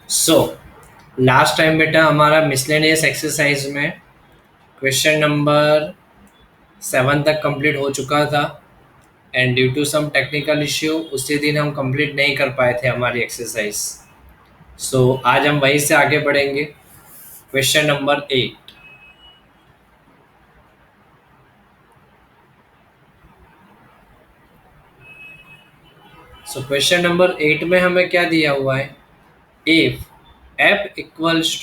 So last time बेटा हमारा miscellaneous exercise में क्वेश्चन नंबर 7 तक कंप्लीट हो चुका था। And due to some technical issue उसी दिन हम कंप्लीट नहीं कर पाए थे हमारी एक्सरसाइज। आज हम वहीं से आगे बढ़ेंगे। Question number 8। क्वेश्चन नंबर 8 में हमें क्या दिया हुआ है? इफ f इक्वल्स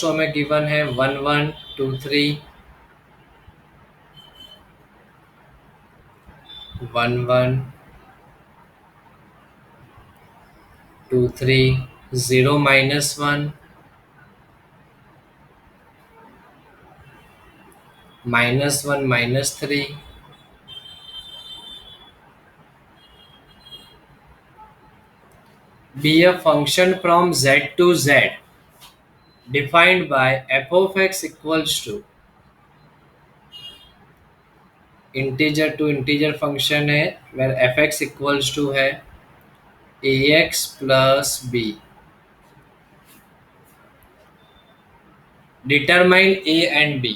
टू हमें गिवन है 1 1 2 3 0 -1 -1 -3 be a function from z to z defined by f of x equals to integer to integer function है where F X equals to है ए x plus B. Determine A and B.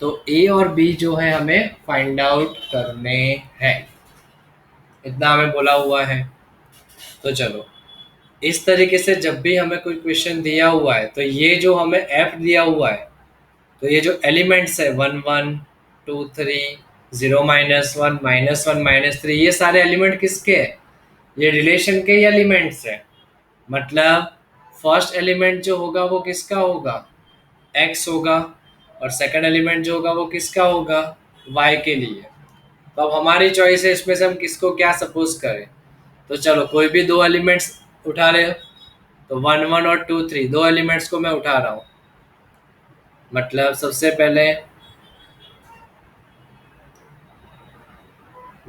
तो A और B जो है हमें find out करने हैं, इतना हमें बोला हुआ है। तो चलो, इस तरीके से जब भी हमें कोई क्वेश्चन दिया हुआ है तो ये जो हमें एफ दिया हुआ है, तो ये जो एलिमेंट्स है 1 1 2 3 0 -1 -1 -3 ये सारे एलिमेंट किसके हैं? ये रिलेशन के ही एलिमेंट्स हैं। मतलब फर्स्ट एलिमेंट जो होगा वो किसका होगा? एक्स होगा। और सेकंड एलिमेंट जो होगा वो किसका होगा? वाई के लिए। तो अब हमारी चॉइस है इसमें से हम किसको क्या सपोज करें। तो चलो, कोई भी दो एलिमेंट्स उठा रहे हो, तो 1 1 और 2 3 दो एलिमेंट्स को मैं उठा रहा हूँ। मतलब सबसे पहले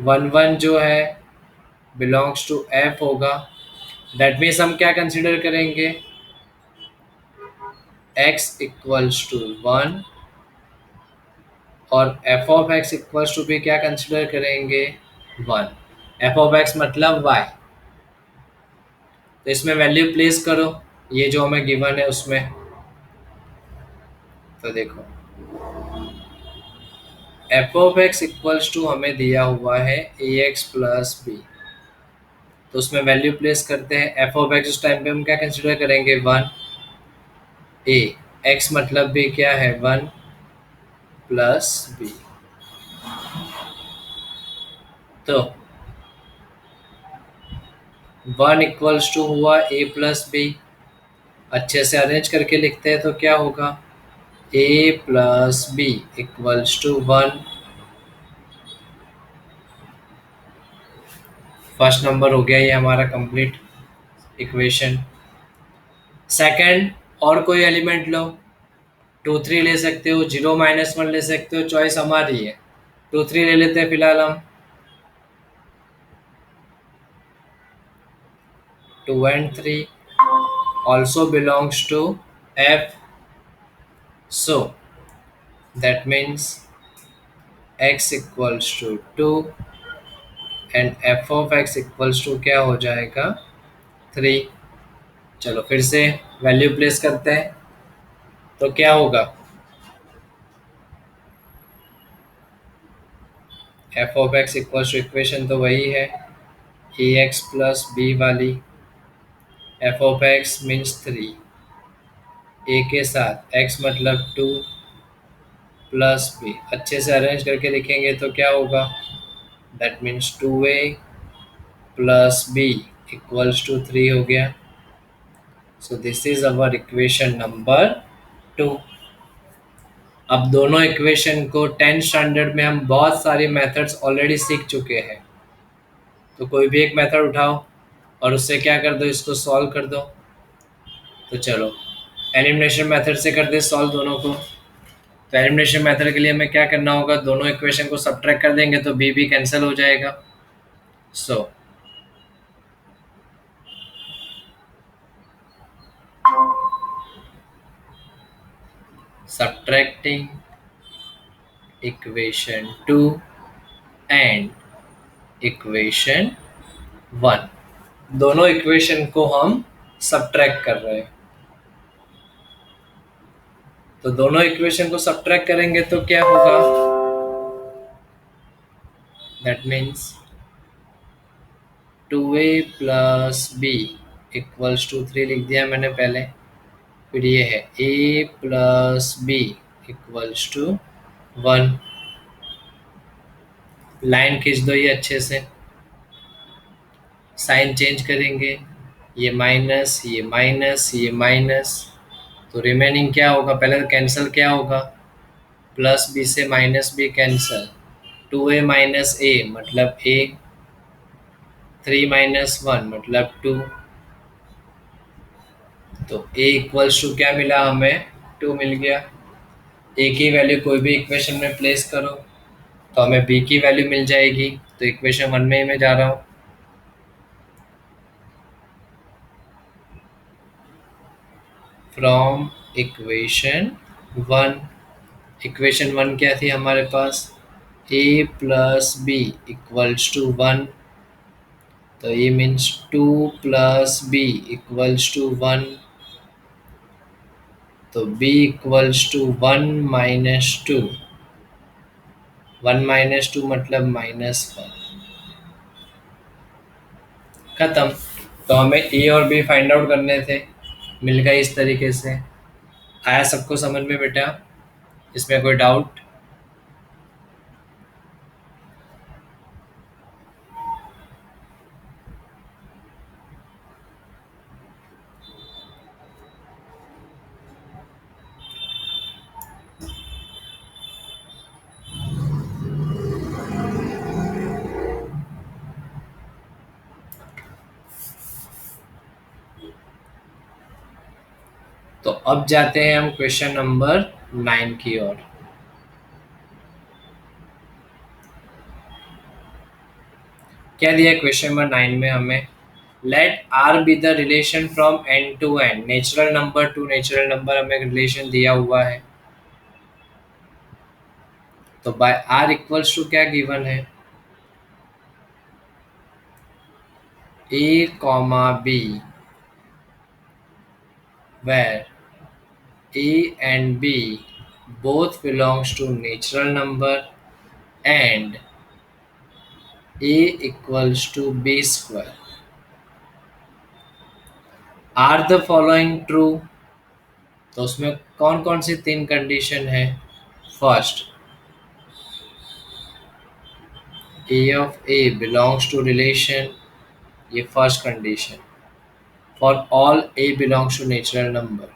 1 1 जो है बिलोंग्स टू एफ होगा। दैट मीन्स हम क्या कंसिडर करेंगे? x इक्वल्स टू 1 और f of x equals to भी क्या कंसिडर करेंगे? 1। एफ ऑफ एक्स मतलब y। तो इसमें वैल्यू प्लेस करो, ये जो हमें गिवन है उसमें। तो देखो, f of x equals to हमें दिया हुआ है ए एक्स प्लस बी। तो उसमें वैल्यू प्लेस करते हैं। एफ ऑफ एक्स उस टाइम पे हम क्या कंसिडर करेंगे? 1। ए एक्स मतलब भी क्या है? 1 प्लस बी। तो 1 इक्वल्स टू हुआ ए प्लस बी। अच्छे से अरेंज करके लिखते हैं तो क्या होगा? A plus B equals to 1। First number हो गया ये हमारा कंप्लीट इक्वेशन। सेकंड, और कोई एलिमेंट लो। 2 3 ले सकते हो, 0 -1 ले सकते हो, चॉइस हमारी है। 2 3 ले लेते हैं फिलहाल हम। 2 and 3 also belongs to f, so that means x equals to 2 and f of x equals to क्या हो जाएगा? 3। चलो फिर से वैल्यू प्लेस करते हैं तो क्या होगा? F of x equals to equation तो वही है ए एक्स प्लस बी वाली। F of x means 3, a के साथ एक्स मतलब 2 प्लस बी। अच्छे से अरेंज करके लिखेंगे तो क्या होगा? That means 2a plus B equals to 3 हो गया। So this is our equation number 2। अब दोनों इक्वेशन को 10 स्टैंडर्ड में हम बहुत सारे मेथड्स ऑलरेडी सीख चुके हैं। तो कोई भी एक मेथड उठाओ और उससे क्या कर दो, इसको सॉल्व कर दो। तो चलो, एलिमिनेशन मेथड से कर दे सॉल्व दोनों को। तो एलिमिनेशन मेथड के लिए हमें क्या करना होगा? दोनों इक्वेशन को सब्ट्रैक्ट कर देंगे तो बी भी कैंसिल हो जाएगा। सो subtracting equation 2 and equation one. दोनों इक्वेशन को हम सब्ट्रैक्ट कर रहे हैं, तो दोनों इक्वेशन को सब्ट्रैक्ट करेंगे तो क्या होगा? That means 2a+b equals to 3 लिख दिया मैंने पहले। फिर ये है a+b इक्वल्स टू 1। लाइन खींच दो ये अच्छे से, साइन चेंज करेंगे, ये माइनस ये माइनस ये माइनस, तो रिमेनिंग क्या होगा? पहले तो कैंसिल क्या होगा? प्लस बी से minus b cancel, 2a - a मतलब a, 3 - 1 मतलब 2। तो a इक्वल्स टू क्या मिला हमें? 2 मिल गया। a की वैल्यू कोई भी इक्वेशन में प्लेस करो तो हमें b की वैल्यू मिल जाएगी, तो इक्वेशन 1 में ही मैं जा रहा हूँ। फ्रॉम इक्वेशन 1, इक्वेशन 1 क्या थी हमारे पास? a+b इक्वल्स टू 1, तो ये मीन्स 2+b इक्वल्स टू 1, तो b इक्वल्स टू 1 - 2, 1 - 2 मतलब -1। खत्म। तो हमें ए और बी फाइंड आउट करने थे, मिल गए इस तरीके से। आया सबको समझ में बेटा? इसमें कोई डाउट? तो अब जाते हैं हम क्वेश्चन नंबर 9 की ओर। क्या दिया क्वेश्चन नंबर 9 में हमें? Let R be the relation from N to N, natural number to natural number हमें रिलेशन दिया हुआ है। तो बाय आर इक्वल्स टू क्या गिवन है? a, b where a and b both belongs to natural number and a equals to b square, are the following true? तो उसमें कौन कौन सी तीन कंडीशन है? First, a of a belongs to relation, ये first condition. For all a belongs to natural number।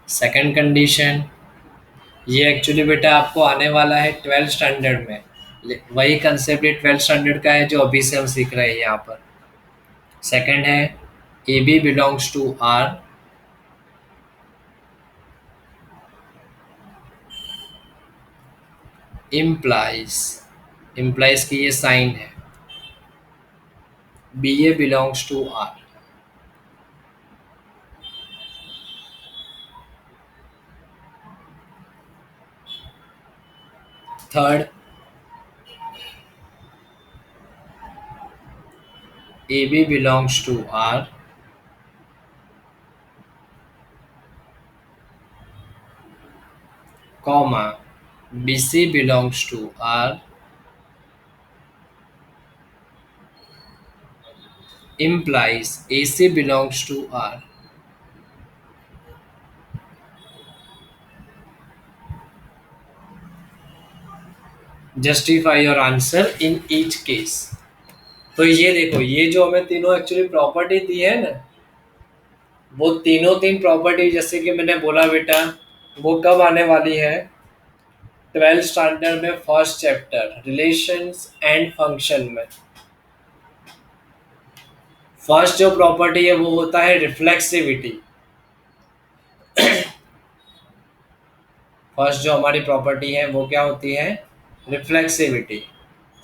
Second condition, ये actually बेटा आपको आने वाला है 12th स्टैंडर्ड में, वही कंसेप्ट ये 12th स्टैंडर्ड का है जो अभी से हम सीख रहे हैं यहाँ पर। सेकंड है a B belongs to R, implies, implies की ये साइन है, b a belongs to R. Third, a B belongs to R, comma b C belongs to R, implies AC belongs to R। Justify your answer in each case। तो ये देखो, ये जो हमें तीनों एक्चुअली प्रॉपर्टी दी है ना, वो तीनों तीन प्रॉपर्टी जैसे कि मैंने बोला बेटा, वो कब आने वाली है? 12th स्टैंडर्ड में first chapter relations and function में। फर्स्ट जो प्रॉपर्टी है वो होता है रिफ्लेक्सिविटी। फर्स्ट जो हमारी प्रॉपर्टी है वो क्या होती है? रिफ्लेक्सिविटी।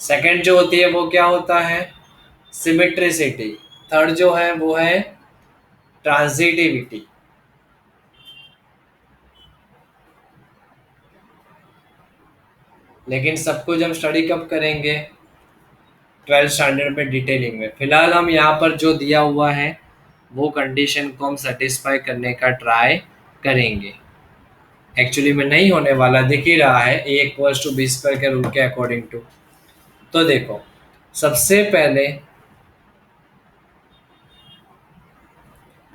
सेकंड जो होती है वो क्या होता है? सिमेट्रिसिटी। थर्ड जो है वो है ट्रांजिटिविटी। लेकिन सब कुछ हम स्टडी कब करेंगे? 12th स्टैंडर्ड में डिटेलिंग में। फिलहाल हम यहाँ पर जो दिया हुआ है वो कंडीशन को हम सेटिस्फाई करने का ट्राई करेंगे। एक्चुअली में नहीं होने वाला, दिख ही रहा है, A equals to B square के रूल के अकॉर्डिंग टू। तो देखो, सबसे पहले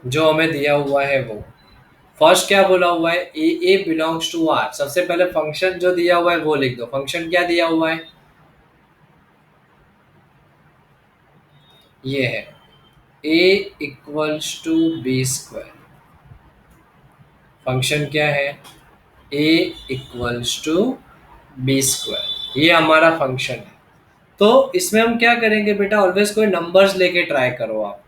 जो हमें दिया हुआ है वो फर्स्ट क्या बोला हुआ है, ए बिलोंग्स टू आर। सबसे पहले फंक्शन जो दिया हुआ है वो लिख दो। फंक्शन क्या दिया हुआ है? ये है A equals to B square. Function क्या है? A equals to B square, ये हमारा फंक्शन है। तो इसमें हम क्या करेंगे बेटा, ऑलवेज कोई नंबर्स लेके ट्राई करो आप।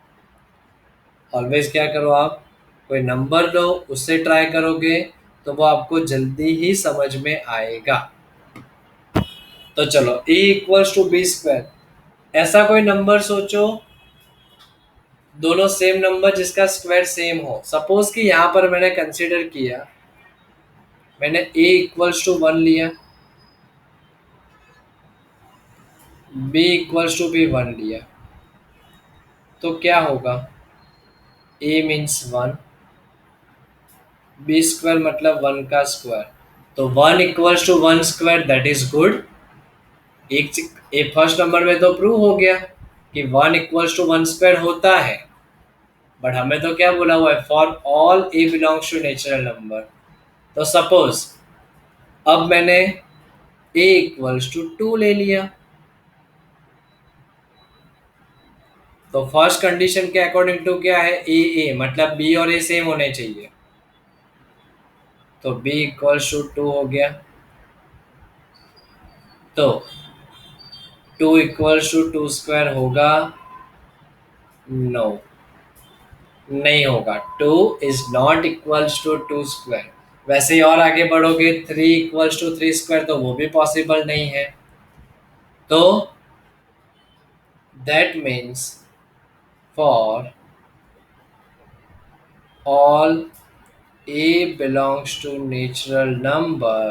ऑलवेज क्या करो आप, कोई नंबर लो, उससे ट्राई करोगे तो वो आपको जल्दी ही समझ में आएगा। तो चलो, ए इक्वल्स टू बी स्क्वायर, ऐसा कोई नंबर सोचो, दोनों सेम नंबर जिसका स्क्वायर सेम हो। सपोज कि यहाँ पर मैंने कंसीडर किया, मैंने ए इक्वल्स टू 1 लिया, बी इक्वल्स टू भी 1 लिया, तो क्या होगा? ए मीन्स 1, बी स्क्वायर मतलब 1 का स्क्वायर, तो 1 equals to 1 square, that is good. एक फर्स्ट नंबर में तो प्रूव हो गया कि 1 इक्वल्स टू 1 स्क्वायर होता है। बट हमें तो क्या बोला हुआ है, for all a belongs to natural number. तो सपोज अब मैंने ए इक्वल्स टू 2 ले लिया, तो फर्स्ट कंडीशन के अकॉर्डिंग टू क्या है, ए मतलब बी और ए सेम होने चाहिए, तो बी इक्वल्स टू 2 हो गया। तो 2 इक्वल्स टू 2 स्क्वायर होगा? नो, नहीं होगा। 2 is not equals to 2 square. वैसे ही और आगे बढ़ोगे, 3 इक्वल्स टू 3 स्क्वायर, तो वो भी पॉसिबल नहीं है। तो that means for all a belongs to natural number,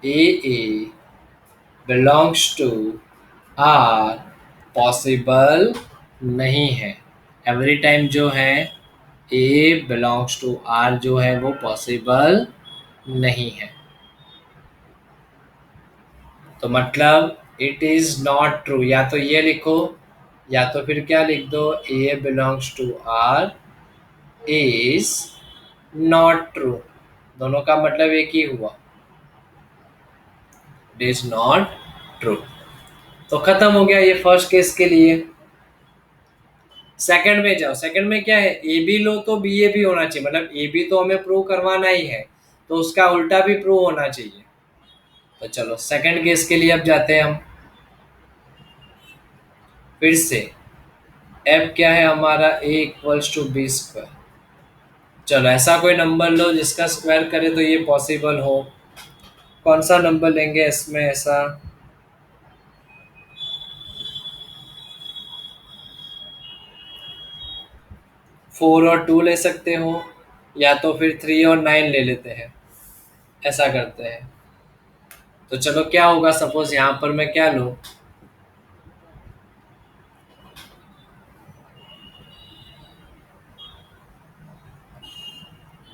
a belongs to r possible नहीं है। एवरी टाइम जो है a belongs to r जो है वो पॉसिबल नहीं है। तो मतलब इट इज नॉट ट्रू, या तो ये लिखो या तो फिर क्या लिख दो, a belongs to r is not true. दोनों का मतलब एक ही हुआ, इट इज नॉट ट्रू। तो खत्म हो गया ये फर्स्ट केस के लिए। सेकंड में जाओ। सेकंड में क्या है, ए बी लो तो बी ए भी होना चाहिए, मतलब ए बी तो हमें प्रूव करवाना ही है, तो उसका उल्टा भी प्रूव होना चाहिए। तो चलो सेकंड केस के लिए अब जाते हैं हम। फिर से एफ क्या है हमारा, ए इक्वल्स टू बी स्क्वायर। चलो ऐसा कोई नंबर लो जिसका स्क्वायर करे तो ये पॉसिबल हो। कौन सा नंबर लेंगे इसमें ऐसा? 4 और 2 ले सकते हो, या तो फिर 3 और 9 ले लेते हैं। ऐसा करते हैं। तो चलो क्या होगा, सपोज यहाँ पर मैं क्या लूँ,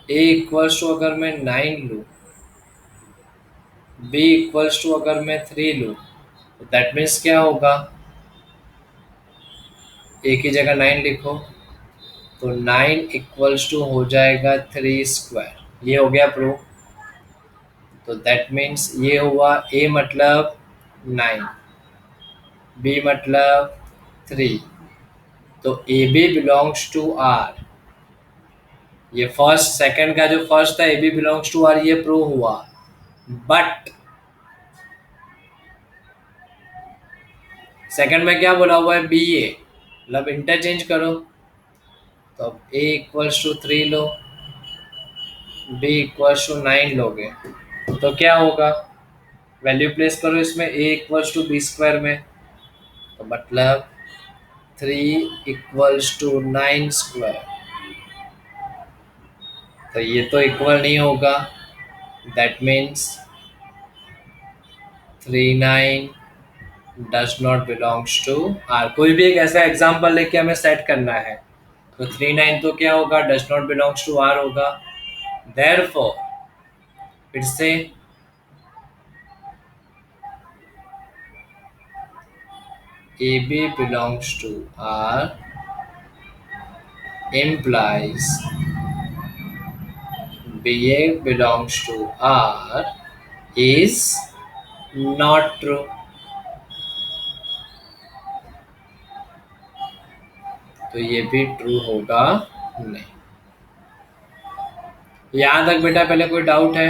ए इक्वल्स टू अगर मैं 9 लूँ, बी इक्वल्स टू अगर मैं 3 लूँ, तो दैट मीन्स क्या होगा, ए की जगह 9 लिखो, तो 9 इक्वल्स टू हो जाएगा 3 स्क्वायर। ये हो गया प्रूफ। तो दैट मीन्स ये हुआ ए मतलब 9, बी मतलब 3, तो a B belongs to R. ये फर्स्ट सेकंड का जो फर्स्ट था, a B belongs to R, ये प्रूव हुआ। बट सेकंड में क्या बोला हुआ है, बी ए, मतलब इंटरचेंज करो। तो अब ए इक्वल्स टू 3 लो, बी इक्वल्स टू 9 लोगे, तो क्या होगा, वैल्यू प्लेस करो इसमें, A equals to B square में, तो मतलब 3 इक्वल्स टू 9 स्क्वायर। तो ये तो इक्वल नहीं होगा, that means 39 does not belongs to R. कोई भी एक ऐसा एग्जाम्पल लेके हमें सेट करना है। तो 39 तो क्या होगा, does not belongs to R होगा। देयरफॉर फिर से a B belongs to R implies BA belongs to R is not true। तो ये भी ट्रू होगा नहीं। यहां तक बेटा पहले कोई डाउट है?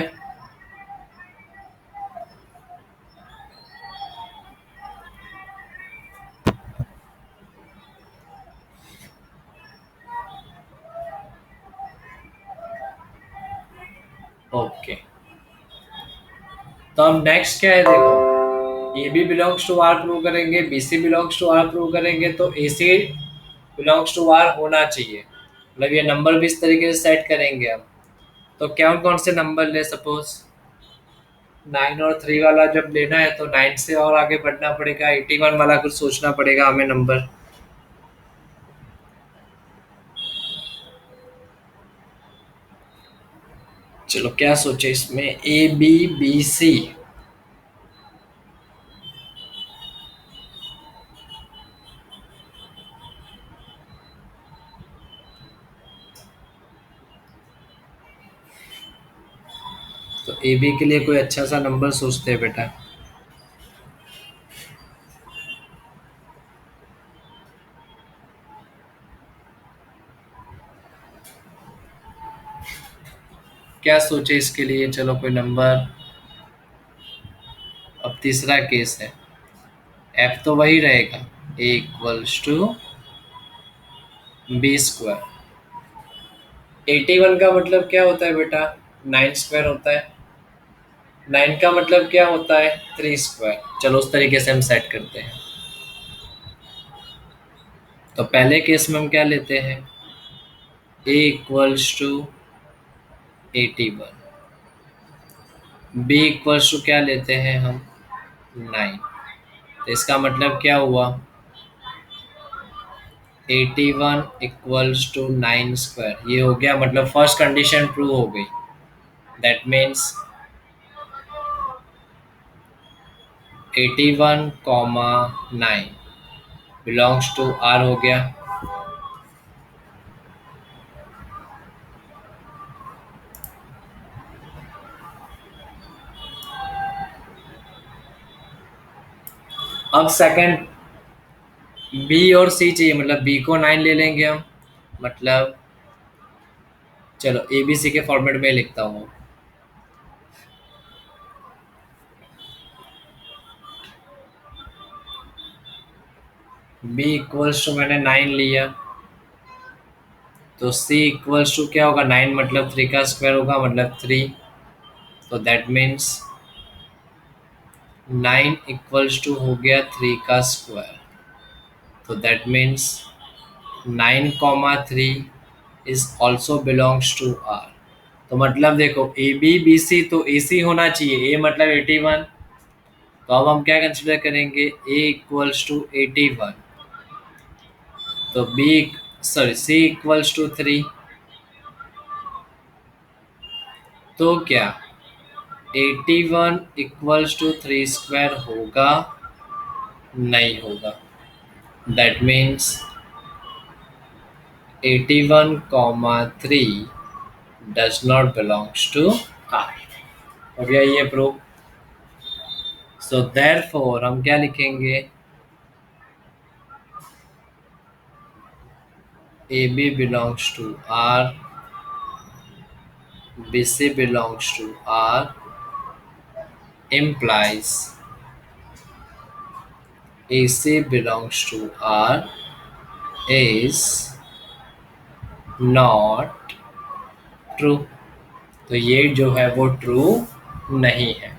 ओके, तो अब नेक्स्ट क्या है, देखो A B belongs to R prove करेंगे, B C belongs to R prove करेंगे, तो A C belongs to R होना चाहिए। मतलब ये नंबर भी इस तरीके से सेट करेंगे हम। तो कौन कौन से नंबर ले, सपोज 9 और 3 वाला जब लेना है तो 9 से और आगे बढ़ना पड़ेगा, 81 वाला कुछ सोचना पड़ेगा हमें नंबर। चलो क्या सोचे इसमें, ए बी बी सी। तो ए बी के लिए कोई अच्छा सा नंबर सोचते हैं बेटा। क्या सोचे इसके लिए, चलो कोई नंबर। अब तीसरा केस है, एफ तो वही रहेगा, ए इक्वल्स टू बी स्क्वायर। 81 का मतलब क्या होता है बेटा, 9 स्क्वायर होता है। 9 का मतलब क्या होता है, 3 स्क्वायर। चलो उस तरीके से हम सेट करते हैं। तो पहले केस में हम क्या लेते हैं, A equals to 81, B equals to क्या लेते हैं हम, 9। तो इसका मतलब क्या हुआ, 81 इक्वल्स टू 9 स्क्वायर। ये हो गया, मतलब फर्स्ट कंडीशन प्रूव हो गई। That means 81 comma 9 belongs to R हो गया। अब सेकंड बी और सी चाहिए, मतलब बी को 9 ले लेंगे हम। मतलब चलो ए बी सी के फॉर्मेट में लिखता हूँ। बी इक्वल्स टू मैंने 9 लिया, तो सी इक्वल्स टू क्या होगा, 9 मतलब 3 का स्क्वायर होगा, मतलब 3। तो दैट मीन्स 9 इक्वल्स टू हो गया 3 का स्क्वायर। तो that means 9 comma 3 is also belongs to R. तो मतलब देखो ए बी बी सी, तो ए सी होना चाहिए, ए मतलब 81। तो अब हम क्या कंसिडर करेंगे, ए इक्वल्स टू 81, तो b sorry c equals to 3। तो क्या 81 इक्वल्स टू 3 स्क्वायर होगा, नहीं होगा। That means 81 comma 3 does not belongs to R. हो गया ये प्रूफ। सो देयरफॉर हम क्या लिखेंगे, a B belongs to R, b C belongs to R implies AC belongs to R is not true। तो ये जो है वो ट्रू नहीं है।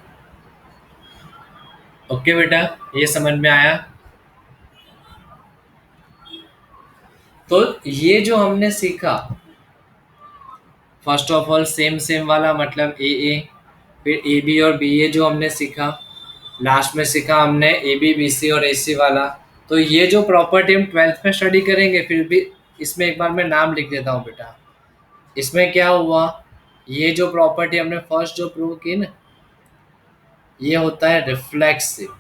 ओके बेटा, ये समझ में आया। तो ये जो हमने सीखा, first of all same same वाला मतलब ए ए, फिर ए बी और बी ए जो हमने सीखा, लास्ट में सीखा हमने ए बी बी सी और ए सी वाला। तो ये जो प्रॉपर्टी हम ट्वेल्थ में स्टडी करेंगे, फिर भी इसमें एक बार मैं नाम लिख देता हूँ बेटा। इसमें क्या हुआ, ये जो प्रॉपर्टी हमने फर्स्ट जो प्रूव की ना, ये होता है रिफ्लेक्सिव।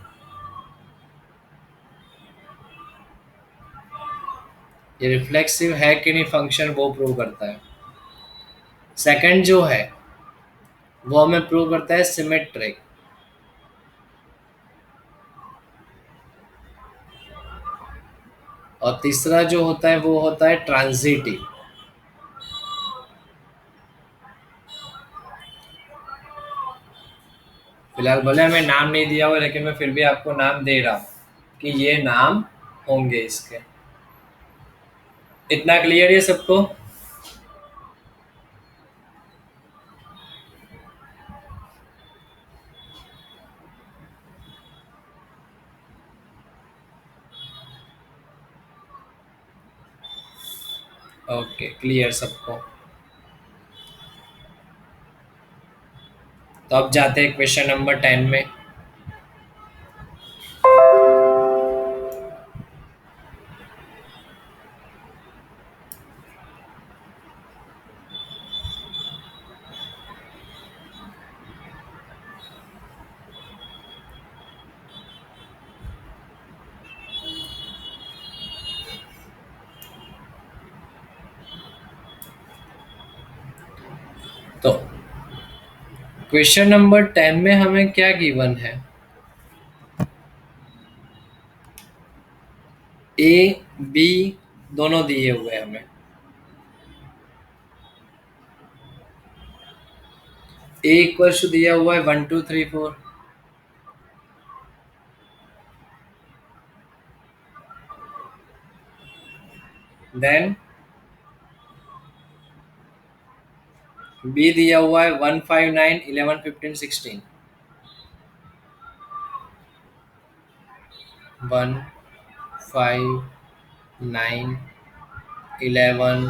ये रिफ्लेक्सिव है कि नहीं फंक्शन, वो प्रूव करता है। सेकंड जो है वो हमें प्रूव करता है सिमेट्रिक। और तीसरा जो होता है वो होता है ट्रांजिटिव। फिलहाल भले हमें नाम नहीं दिया हुआ, लेकिन मैं फिर भी आपको नाम दे रहा हूँ कि ये नाम होंगे इसके। इतना क्लियर है सबको? ओके, क्लियर सबको। तो अब जाते हैं क्वेश्चन नंबर 10 में। तो क्वेश्चन नंबर 10 में हमें क्या गिवन है? ए बी दोनों दिए हुए हैं हमें। ए इक्वल टू दिया हुआ है 1 2 3 4। देन बी दिया हुआ है 1 5 9 11 15 16। 1 5 9 11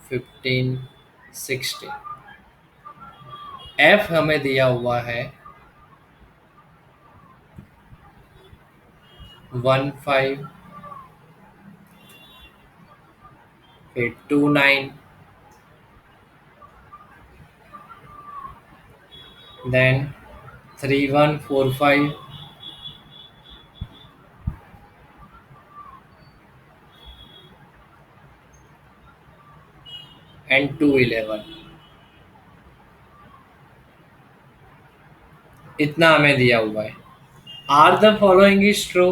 15 16। एफ हमें दिया हुआ है 1 5, फिर 2 9, देन 3 1 4 5 एंड 2 11। इतना हमें दिया हुआ है। Are the following is true.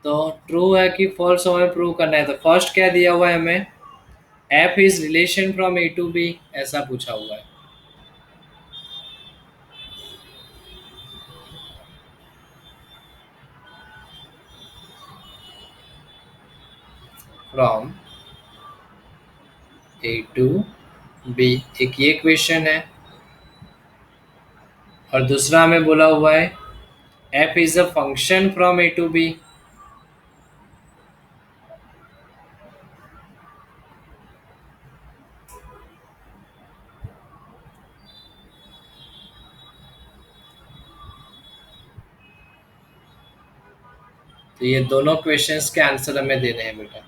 तो ट्रू है कि फॉल्स हमें प्रूव करना है। तो फर्स्ट क्या दिया हुआ है हमें, f is relation from A to B, ऐसा पूछा हुआ है। फ्रॉम ए टू बी, एक ये क्वेश्चन है। और दूसरा हमें बोला हुआ है f is a function from A to B. तो ये दोनों क्वेश्चंस के आंसर हमें देने हैं बेटा।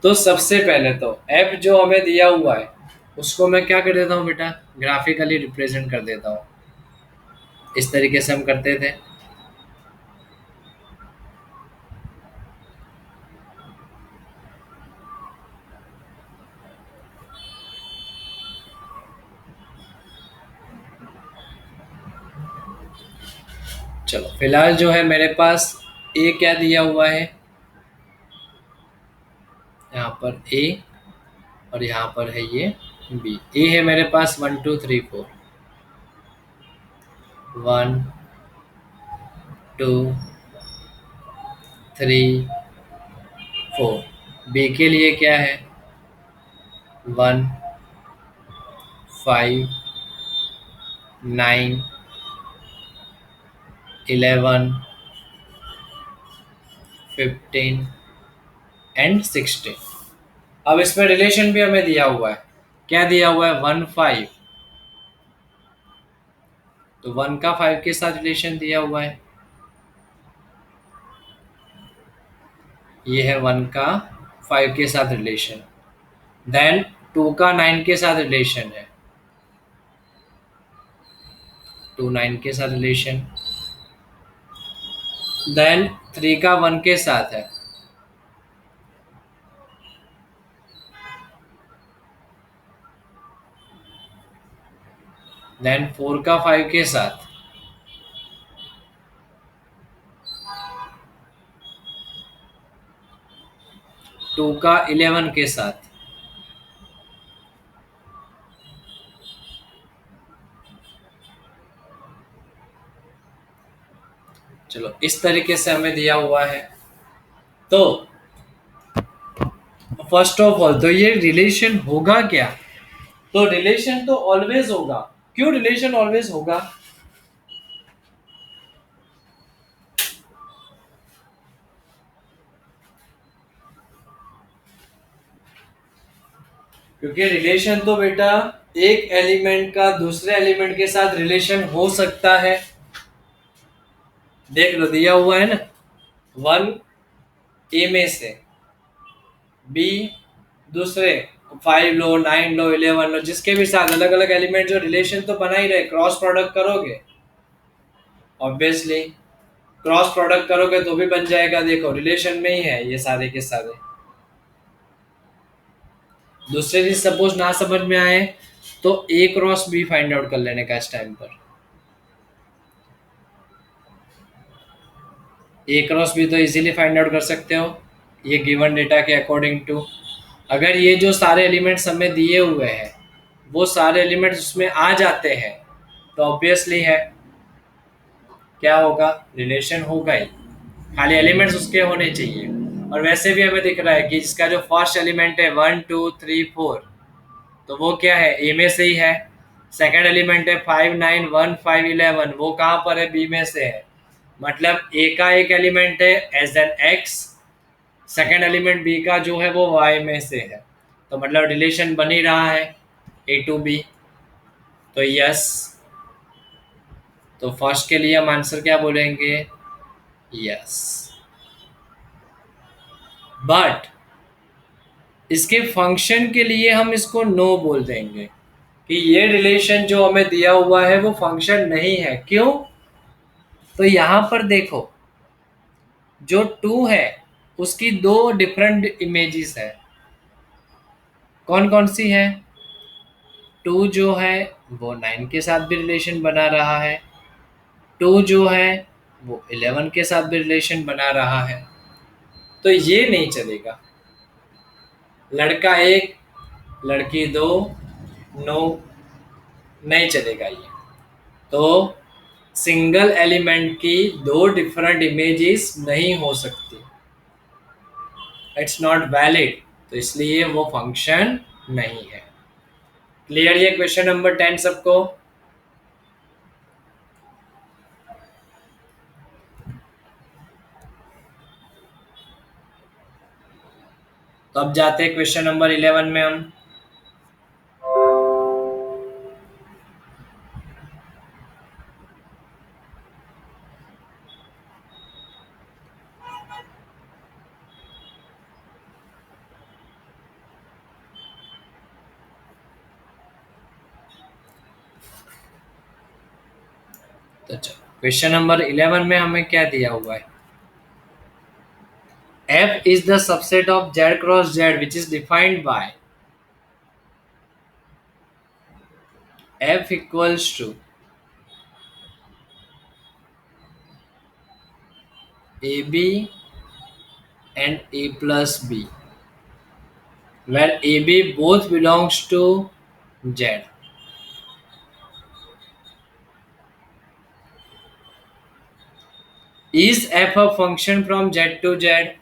तो सबसे पहले तो एफ जो हमें दिया हुआ है उसको मैं क्या कर देता हूँ बेटा, ग्राफिकली रिप्रेजेंट कर देता हूँ। इस तरीके से हम करते थे। चलो फिलहाल जो है मेरे पास ए क्या दिया हुआ है, यहाँ पर ए, और यहाँ पर है ये बी। ए है मेरे पास 1 2 3 4, 1 2 3 4। बी के लिए क्या है, 1 5 9 11 15 एंड 16। अब इसमें रिलेशन भी हमें दिया हुआ है। क्या दिया हुआ है, 1 5 तो 1 का 5 के साथ रिलेशन दिया हुआ है, ये है 1 का 5 के साथ रिलेशन। देन 2 का 9 के साथ रिलेशन है, 2 9 के साथ रिलेशन। देन 3 का 1 के साथ है, देन 4 का 5 के साथ, 2 का 11 के साथ। चलो इस तरीके से हमें दिया हुआ है। तो फर्स्ट ऑफ ऑल तो ये रिलेशन होगा क्या? तो रिलेशन तो ऑलवेज होगा। क्यों रिलेशन ऑलवेज होगा? क्योंकि रिलेशन तो बेटा एक एलिमेंट का दूसरे एलिमेंट के साथ रिलेशन हो सकता है। देख लो दिया हुआ है ना, 1 ए में से, बी दूसरे, 5 लो 9 लो 11 लो, जिसके भी साथ अलग अलग एलिमेंट जो रिलेशन तो बना ही रहे, क्रॉस प्रोडक्ट करोगे ऑब्वियसली, क्रॉस प्रोडक्ट करोगे तो भी बन जाएगा। देखो रिलेशन में ही है ये सारे के सारे। दूसरे चीज सपोज ना समझ में आए तो ए क्रॉस बी फाइंड आउट कर लेने का इस टाइम पर। ए क्रॉस बी तो इजीली फाइंड आउट कर सकते हो ये गिवन डेटा के अकॉर्डिंग टू। अगर ये जो सारे एलिमेंट्स हमें दिए हुए हैं वो सारे एलिमेंट्स उसमें आ जाते हैं तो ऑब्वियसली है क्या होगा, रिलेशन होगा ही, खाली एलिमेंट्स उसके होने चाहिए। और वैसे भी हमें दिख रहा है कि इसका जो फर्स्ट एलिमेंट है 1 2 3 4, तो वो क्या है, ए में से ही है। सेकंड एलिमेंट है 5 9 1 5 11, वो कहाँ पर है, बी में से है। मतलब ए का एक एलिमेंट है as an x, second element b का जो है वो वाई में से है। तो मतलब रिलेशन बन ही रहा है ए टू बी। तो यस, तो फर्स्ट के लिए हम आंसर क्या बोलेंगे, यस। बट इसके फंक्शन के लिए हम इसको नो बोल देंगे कि ये रिलेशन जो हमें दिया हुआ है वो फंक्शन नहीं है। क्यों? तो यहां पर देखो, जो टू है उसकी दो डिफरेंट इमेजेस है। कौन कौन सी है? टू जो है वो 9 के साथ भी रिलेशन बना रहा है, टू जो है वो 11 के साथ भी रिलेशन बना रहा है। तो ये नहीं चलेगा, लड़का एक लड़की दो, नो, नहीं चलेगा ये। तो सिंगल एलिमेंट की दो डिफरेंट इमेजेस नहीं हो सकती, इट्स नॉट वैलिड, तो इसलिए वो फंक्शन नहीं है। क्लियर ये क्वेश्चन नंबर 10 सबको? तो अब जाते हैं क्वेश्चन नंबर 11 में हम। तो चलो क्वेश्चन नंबर 11 में हमें क्या दिया हुआ है, f is the subset of z cross z which is defined by f equals to ab and a plus b, where ab both belongs to z। is f a function from z to z?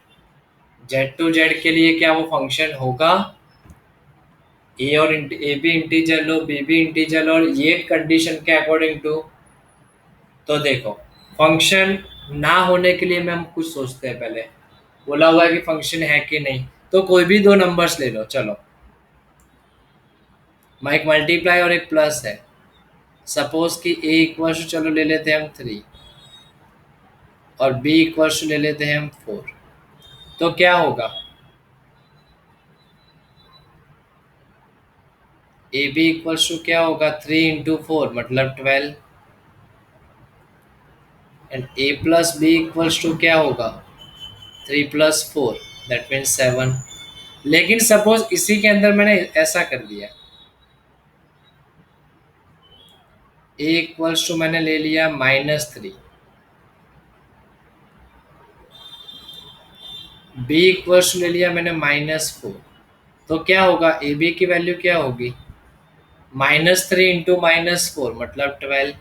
z to z के लिए क्या वो function होगा? ए और ए भी integer लो, B भी integer लो, और ये कंडीशन के अकॉर्डिंग टू। तो देखो फंक्शन ना होने के लिए में हम कुछ सोचते हैं, पहले बोला हुआ है कि फंक्शन है कि नहीं। तो कोई भी दो नंबर्स ले लो, चलो, एक मल्टीप्लाई और एक प्लस है, सपोज कि ए इक्वल टू चलो ले लेते हैं हम 3 और बी इक्वल टू ले लेते हैं हम 4। तो क्या होगा, ए बी इक्वल टू क्या होगा, 3 into 4 मतलब 12, and a plus B equals to क्या होगा, 3 + 4 दैट मीन्स 7। लेकिन सपोज इसी के अंदर मैंने ऐसा कर दिया, ए इक्वल्स टू मैंने ले लिया -3, बी इक्वल्स टू ले लिया मैंने -4। तो क्या होगा, ए बी की वैल्यू क्या होगी, -3 × -4 मतलब 12,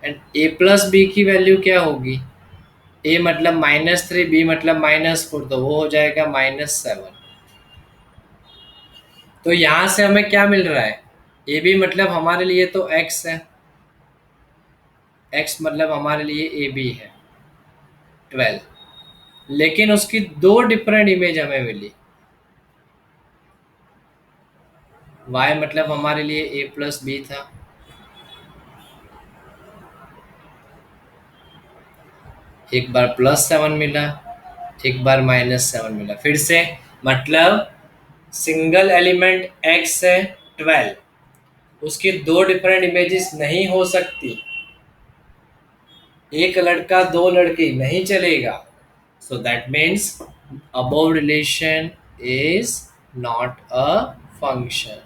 एंड ए प्लस बी की वैल्यू क्या होगी, ए मतलब -3, बी मतलब -4, तो वो हो जाएगा -7। तो यहाँ से हमें क्या मिल रहा है, ए बी मतलब हमारे लिए तो एक्स है, एक्स मतलब हमारे लिए ए बी है 12, लेकिन उसकी दो डिफरेंट इमेज हमें मिली, वाई मतलब हमारे लिए ए प्लस बी था, एक बार +7 मिला, एक बार -7 मिला, फिर से मतलब सिंगल एलिमेंट एक्स है 12, उसकी दो डिफरेंट इमेजेस नहीं हो सकती, एक लड़का दो लड़की नहीं चलेगा। So that means above relation is not a function।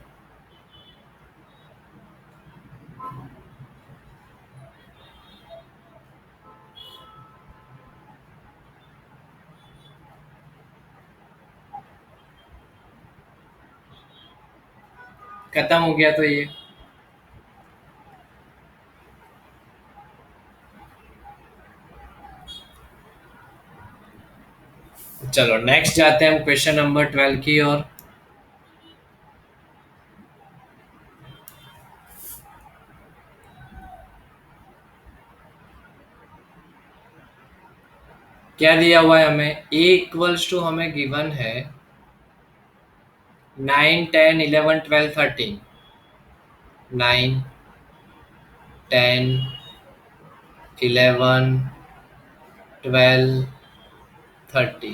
खत्म हो गया तो ये, चलो नेक्स्ट जाते हैं हम क्वेश्चन नंबर 12 की ओर। क्या दिया हुआ है हमें, a इक्वल्स टू हमें गिवन है 9 10 11 12 13, 9 10 11 12 30।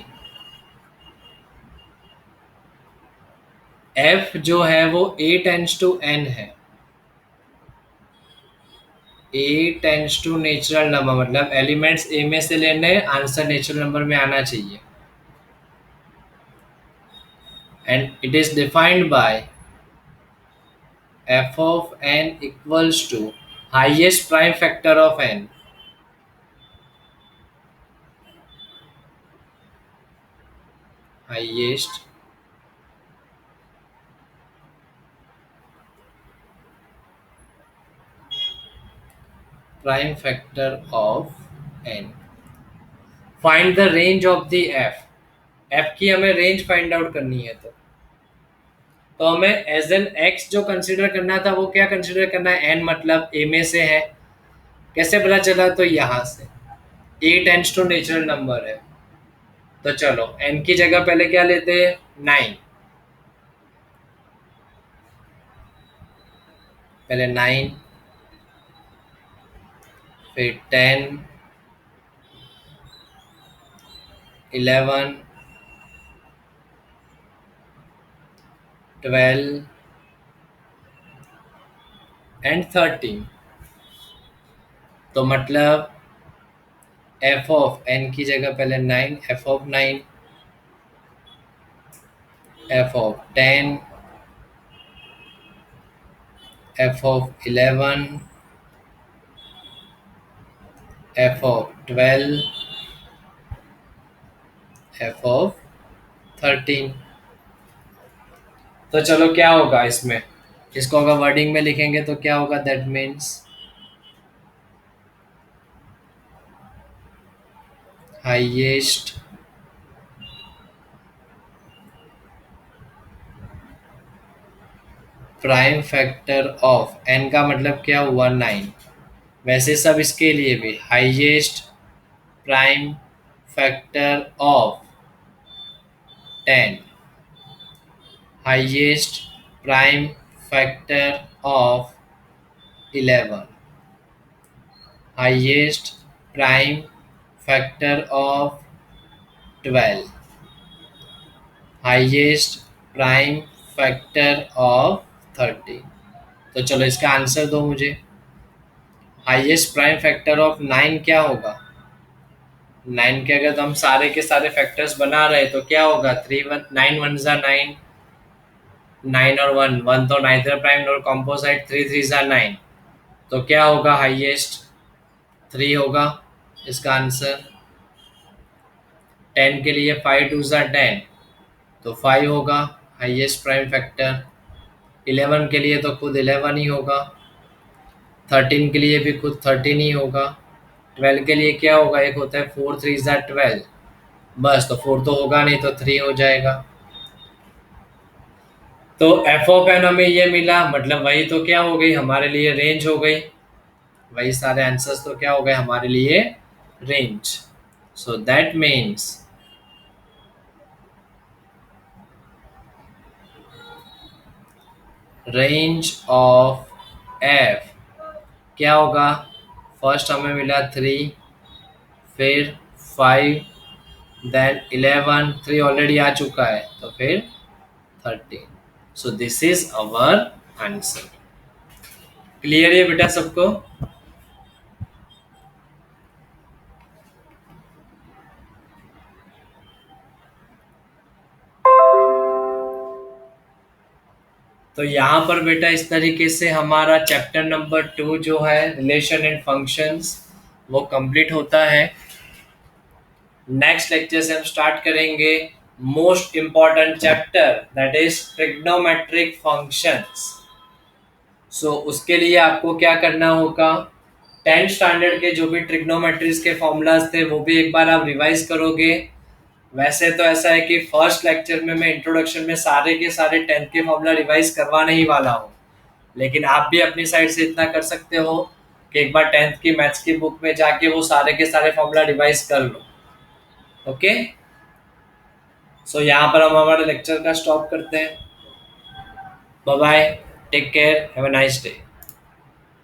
f जो है वो a टेंस टू n है, a tends to natural number मतलब एलिमेंट्स a में से लेने, आंसर नेचुरल नंबर में आना चाहिए, and it is defined by f of n equals to highest prime factor of n, highest prime factor of n। Find the range of the f, f की हमें range find out करनी है, तो हमें as an x जो consider करना था वो क्या कंसीडर करना है, n मतलब a में से है, कैसे पता चला, तो यहाँ से a tends to natural number है, तो चलो n की जगह पहले क्या लेते हैं 9, पहले 9 फिर 10 11 12 एंड 13। तो मतलब f ऑफ n की जगह पहले 9, f of 9, f of 10, f of 11, f of 12, f of 13। तो चलो क्या होगा इसमें, इसको अगर वर्डिंग में लिखेंगे तो क्या होगा, that means highest prime factor of n का मतलब क्या हुआ 9, वैसे सब इसके लिए भी highest prime factor of 10, highest prime factor of 11. Highest prime factor of 12. Highest prime factor of 13. तो चलो इसका आंसर दो मुझे। हाईएस्ट प्राइम फैक्टर ऑफ 9 क्या होगा? 9 के अगर हम सारे के सारे फैक्टर्स बना रहे तो क्या होगा? 9 1 9 और 1 1 तो नाइदर प्राइम नॉर कॉम्पोजिट, 3 3 9, तो क्या होगा? हाईएस्ट 3 होगा इसका आंसर। 10 के लिए 5 2 10, तो 5 होगा हाईएस्ट प्राइम फैक्टर। 11 के लिए तो खुद 11 ही होगा। 13 के लिए भी खुद 13 ही होगा। 12 के लिए क्या होगा? एक होता है 4 3 12, बस, तो 4 तो होगा नहीं, तो 3 हो जाएगा। तो एफ ऑफ एन हमें ये मिला, मतलब वही तो क्या हो गई हमारे लिए? रेंज हो गई। वही सारे आंसर्स तो क्या हो गए हमारे लिए? Range. So that means range of F क्या होगा? फर्स्ट हमें मिला 3, फिर 5, देन 11, 3 ऑलरेडी आ चुका है, तो फिर 13। सो this is our answer. Clear है बेटा सबको? तो यहाँ पर बेटा इस तरीके से हमारा चैप्टर नंबर 2 जो है रिलेशन एंड फंक्शंस वो कंप्लीट होता है। नेक्स्ट लेक्चर से हम स्टार्ट करेंगे most important chapter, that is trigonometric functions. So उसके लिए आपको क्या करना होगा? 10th स्टैंडर्ड के जो भी ट्रिग्नोमेट्रीज के फॉर्मूलाज थे वो भी एक बार आप रिवाइज करोगे। वैसे तो ऐसा है कि फर्स्ट लेक्चर में मैं इंट्रोडक्शन में सारे के सारे 10th के फॉर्मूला रिवाइज करवाने ही वाला हूँ, लेकिन आप भी अपनी साइड से इतना कर सकते हो कि एक बार 10th की मैथ्स की बुक में जाके वो सारे के सारे फॉर्मूला रिवाइज कर लो। ओके, सो यहाँ पर हम हमारे लेक्चर का स्टॉप करते हैं। Bye bye, take care, have a nice day.